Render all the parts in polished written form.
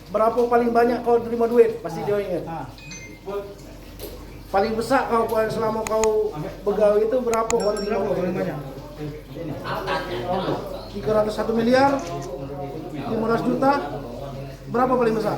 berapa paling banyak kau terima duit? Pasti dia ingat. Paling besar kau selama kau begawe itu berapa kau terima duit? 301 miliar, 500 juta, berapa paling besar?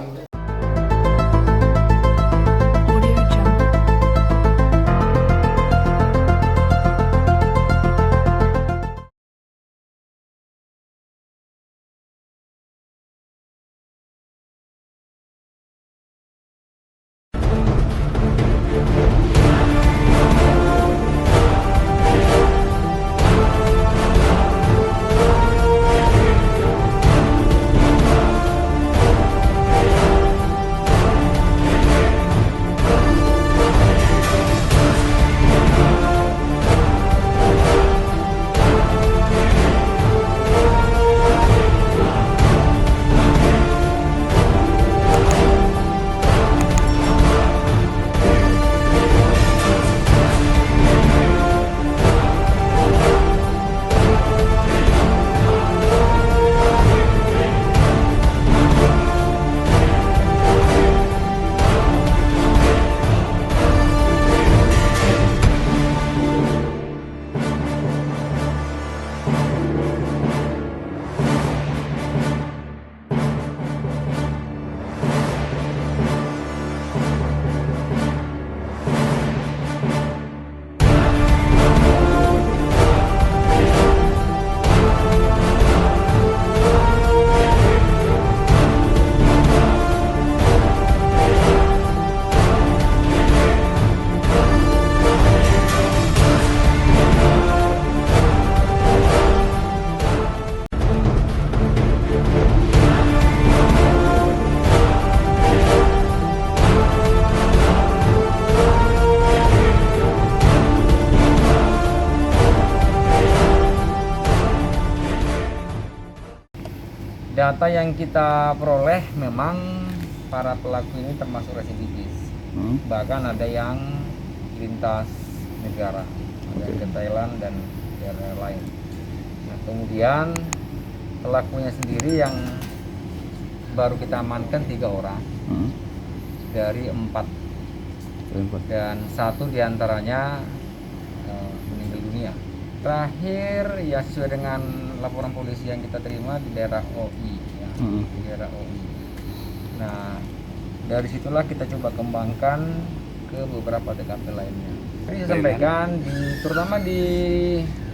Data yang kita peroleh memang para pelaku ini termasuk residivis. Bahkan ada yang lintas negara, ada yang ke Thailand dan daerah lain. Nah, kemudian pelakunya sendiri yang baru kita amankan 3 orang dari 4, dan 1 diantaranya meninggal dunia. Terakhir ya sesuai dengan laporan polisi yang kita terima di daerah OI ya, di daerah OI. Nah, dari situlah kita coba kembangkan ke beberapa TKP lainnya. Jadi saya sampaikan terutama di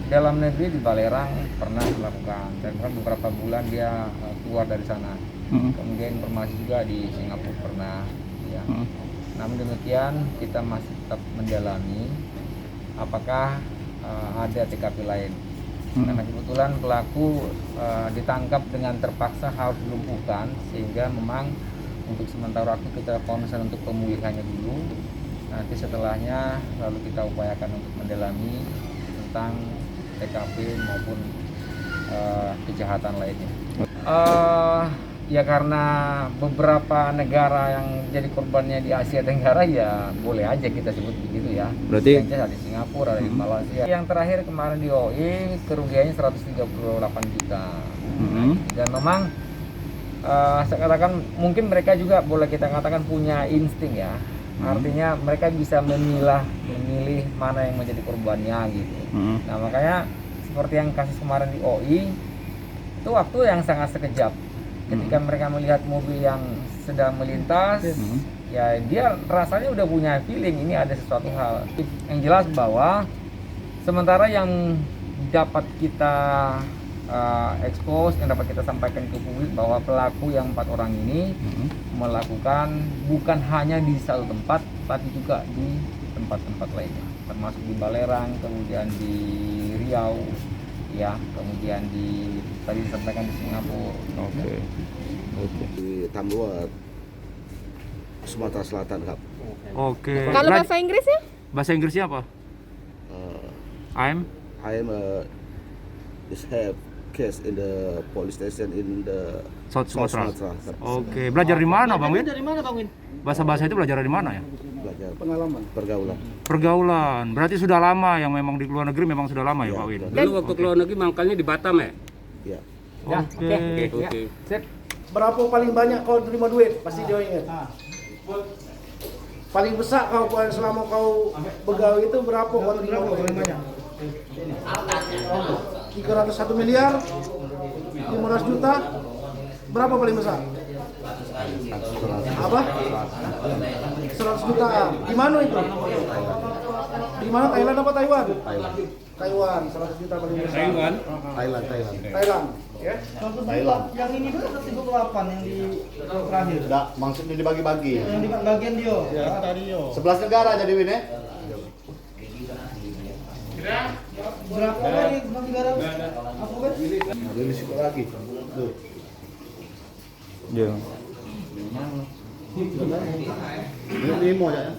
dalam negeri di Balerang pernah melakukan, dan beberapa bulan dia keluar dari sana. Kemudian informasi juga di Singapura pernah ya. Namun demikian kita masih tetap mendalami apakah ada TKP lain. Karena kebetulan pelaku ditangkap dengan terpaksa harus dilumpuhkan, sehingga memang untuk sementara waktu kita konsen untuk pemulihannya dulu. Nanti setelahnya lalu kita upayakan untuk mendalami tentang TKP maupun kejahatan lainnya. Ya karena beberapa negara yang jadi korbannya di Asia Tenggara ya boleh aja kita sebut begitu ya. Berarti yang ada di Singapura, ada di Malaysia. Yang terakhir kemarin di OI kerugiannya 138 juta. Dan memang saya katakan mungkin mereka juga boleh kita katakan punya insting ya. Artinya mereka bisa memilih mana yang menjadi korbannya gitu. Nah, makanya seperti yang kasus kemarin di OI itu waktu yang sangat sekejap. Ketika mereka melihat mobil yang sedang melintas, ya dia rasanya udah punya feeling ini ada sesuatu hal. Yang jelas bahwa sementara yang dapat kita expose, yang dapat kita sampaikan ke publik bahwa pelaku yang 4 orang ini melakukan bukan hanya di satu tempat, tapi juga di tempat-tempat lainnya, termasuk di Balerang, kemudian di Riau, ya, kemudian tadi disampaikan di Singapura. Di Tambuat, Sumatera Selatan, Kak. Oke. Kalau bahasa Inggrisnya? Bahasa Inggrisnya apa? I'm Just have case in the police station in the South Sumatera. Kak. Oke. Belajar di mana, Bang Win? Dari mana, Bang Win? Bahasa-bahasa itu belajar dari mana ya? Belajar Pengalaman. pergaulan. Pergaulan. Berarti sudah lama yang memang di luar negeri memang sudah lama ya, Iya, Pak Win? betul. Dulu waktu keluar negeri mangkalnya di Batam ya? Ya. Oke. Oke. Sip. berapa paling banyak kau terima duit? Pasti dia ingat. Paling besar kau selama kau begawi itu berapa kau terima duit? Paling banyak. 301 miliar, 500 juta, berapa paling besar? Apa? 100 juta. Di mana itu? Di mana, Thailand apa Taiwan? Taiwan, 100 juta paling besar. Thailand. Ya. Thailand. Yang ini tuh 138 yang di terakhir. Enggak, maksudnya dibagi-bagi. Yang di bagian dia. Ya. 11 negara jadi Win ya? Berapa lagi negara? Apa kan? Ada risiko lagi. Tuh. Iya. Ini mau ya.